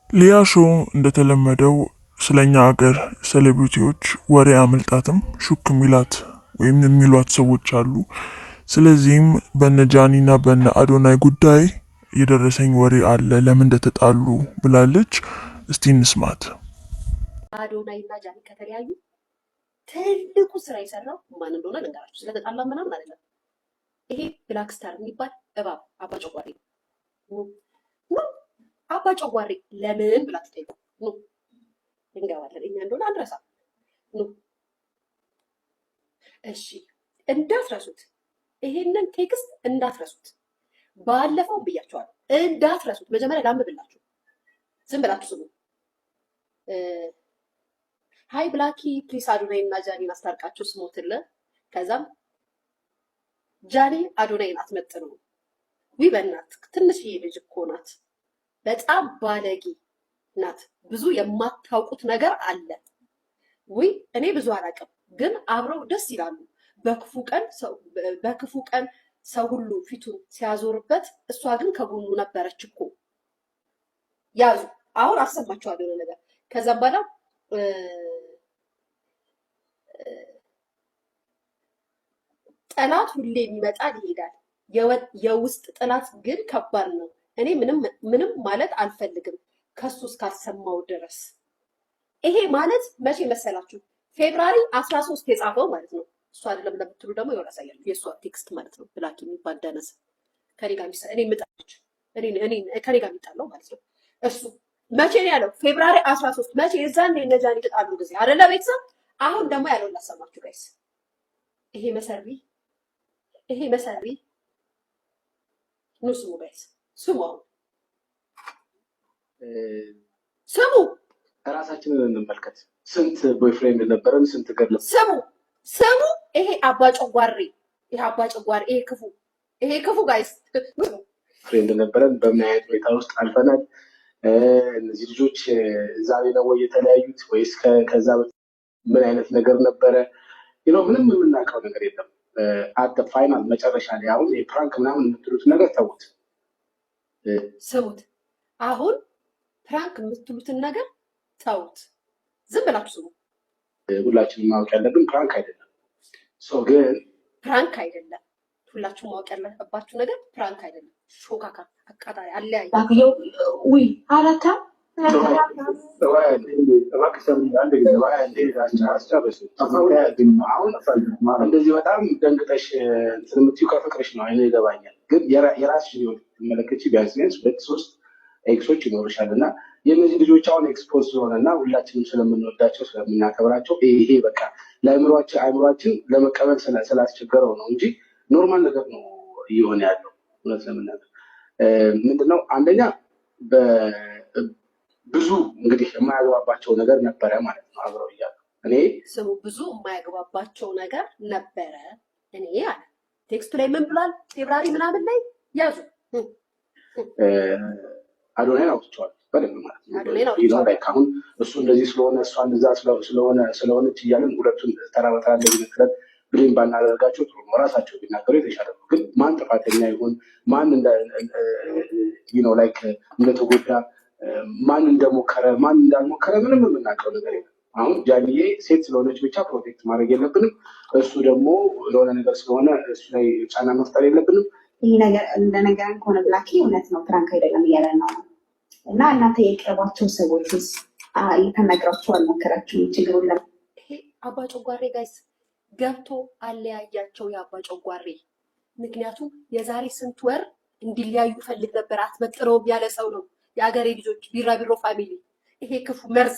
ሊያሾ እንደተለመደው ስለኛ ሀገር ሴሌብሪቲዎች ወሬ አመልጣትም ሹክ ሚላት ወይም የሚሏት ሰዎች አሉ። ስለዚህም በነ ጃኒና በነ አዶናይ ጉዳይ የደረሰኝ ወሬ አለ ለምን እንደተጣሉ ብላለች። እስቲ እንስማት። አዶናይና ጃኒ ከተለያዩ ትልቁ ስራ የሰራው ማን እንደሆነ ልንገራችሁ። ስለተጣላ ምናምን አይደለም። ይሄ ብላክ ስታር የሚባል እባብ አባ ጨጓሬ ነው። አባ ጨጓሬ ለምን ብላችሁ ጠይቁ። እንገባለን እኛ እንደሆነ አንረሳ። እሺ እንዳትረሱት፣ ይሄንን ቴክስት እንዳትረሱት። ባለፈው ብያችኋለሁ፣ እንዳትረሱት። መጀመሪያ ላንብብላችሁ፣ ዝም ብላችሁ ስሙ። ሃይ ብላኪ ፕሊስ አዶናይ እና ጃኒን አስታርቃችሁ ስሞትለ። ከዛም ጃኒ አዶናይን አትመጥኑ። ዊ በእናትህ ትንሽዬ ልጅ እኮ ናት፣ በጣም ባለጌ ናት። ብዙ የማታውቁት ነገር አለ። ዊ እኔ ብዙ አላውቅም፣ ግን አብረው ደስ ይላሉ። በክፉ ቀን ሰው ሁሉ ፊቱን ሲያዞርበት፣ እሷ ግን ከጎኑ ነበረች እኮ። ያዙ። አሁን አሰማችኋለሁ የሆነ ነገር። ከዛም በኋላ ጠላት ሁሌ ይመጣል ይሄዳል፣ የውስጥ ጠላት ግን ከባድ ነው። እኔ ምንም ማለት አልፈልግም ከሱ እስካልሰማው ድረስ። ይሄ ማለት መቼ መሰላችሁ? ፌብራሪ 13 የጻፈው ማለት ነው። እሱ አይደለም ለምትሉ ደግሞ የሆነ ያሳያችሁ የእሷ ቴክስት ማለት ነው። ብላክ የሚባል ደነስ ከኔ ጋር የሚጣለው ማለት ነው። እሱ መቼ ነው ያለው? ፌብራሪ 13 መቼ? የዛን የነጃን ይጣሉ ጊዜ አይደለ ቤተሰብ። አሁን ደግሞ ያለው ላሰማችሁ ጋይስ። ይሄ መሰሪ ኑ ስሙ ጋይስ፣ ስሙ። አሁን ስሙ፣ ራሳችንን እንመልከት። ስንት ቦይፍሬንድ ነበረን? ስንት ገርል? ስሙ። ይሄ አባ ጨጓሬ፣ ይሄ ክፉ ጋይስ፣ ፍሬንድ ነበረን። በምን አይነት ሁኔታ ውስጥ አልፈናል? እነዚህ ልጆች ዛሬ ነው ወይ የተለያዩት ወይስ ከዛ ምን አይነት ነገር ነበረ? ምንም የምናውቀው ነገር የለም። አት ፋይናል መጨረሻ ላይ አሁን የፕራንክ ምናምን የምትሉት ነገር ተውት፣ ስሙት። አሁን ፕራንክ የምትሉትን ነገር ተውት፣ ዝም ብላችሁ ስሙ። ሁላችንም ማወቅ ያለብን ፕራንክ አይደለም። ግን ፕራንክ አይደለም፣ ሁላችሁም ማወቅ ያለባችሁ ነገር ፕራንክ አይደለም። ሾካካ አቃጣሪ አለያይ ውይ አላታ እንደዚህ በጣም ደንግጠሽ የምትይው ከፍቅርሽ ነው። አይነ ይገባኛል። ግን የራስሽ ሊሆን ትመለከች ቢያንስ 2-3 ኤክሶች ይኖርሻል እና የእነዚህ ልጆች አሁን ኤክስፖዝ ስለሆነ እና ሁላችንም ስለምንወዳቸው ስለምናከብራቸው ይሄ በቃ ለአእምሯችን ለመቀበል ስላስቸገረው ነው እንጂ ኖርማል ነገር ነው እየሆነ ያለው። እውነት ለምናገር ምንድነው አንደኛ ብዙ እንግዲህ የማያግባባቸው ነገር ነበረ ማለት ነው አብረው እያሉ። እኔ ስሙ ብዙ የማያግባባቸው ነገር ነበረ። እኔ አለ ቴክስቱ ላይ ምን ብሏል? ፌብራሪ ምናምን ላይ ያዙ። አዶናይን አውጥቼዋለሁ በደንብ ማለት ነው። አሁን እሱ እንደዚህ ስለሆነ እሷ እንደዛ ስለሆነች እያለን ሁለቱን ተራ በተራ እንደሚነክረን ብሌም ባናደርጋቸው ጥሩ ነው። ራሳቸው ቢናገሩ የተሻለ ነው። ግን ማን ጥፋተኛ ይሁን ማን እንደተጎዳ ማን እንደሞከረ ማን እንዳልሞከረ ምንም የምናውቀው ነገር የለም። አሁን ጃኒዬ ሴት ስለሆነች ብቻ ፕሮቴክት ማድረግ የለብንም። እሱ ደግሞ ለሆነ ነገር ስለሆነ እሱ ላይ ጫና መፍጠር የለብንም። ይህ ነገር እንደነገረን ከሆነ ብላኪ እውነት ነው፣ ፕራንክ አይደለም እያለ ነው። እና እናንተ የቅርባቸው ሰዎችስ ተነግራችሁ አልሞከራችሁም? ችግሩን ይሄ አባ ጨጓሬ ጋይስ ገብቶ አለያያቸው የአባ ጨጓሬ። ምክንያቱም የዛሬ ስንት ወር እንዲለያዩ ፈልግ ነበር፣ አትመጥረውም ያለ ሰው ነው። የአገሬ ልጆች ቢራቢሮ ፋሚሊ፣ ይሄ ክፉ መርዝ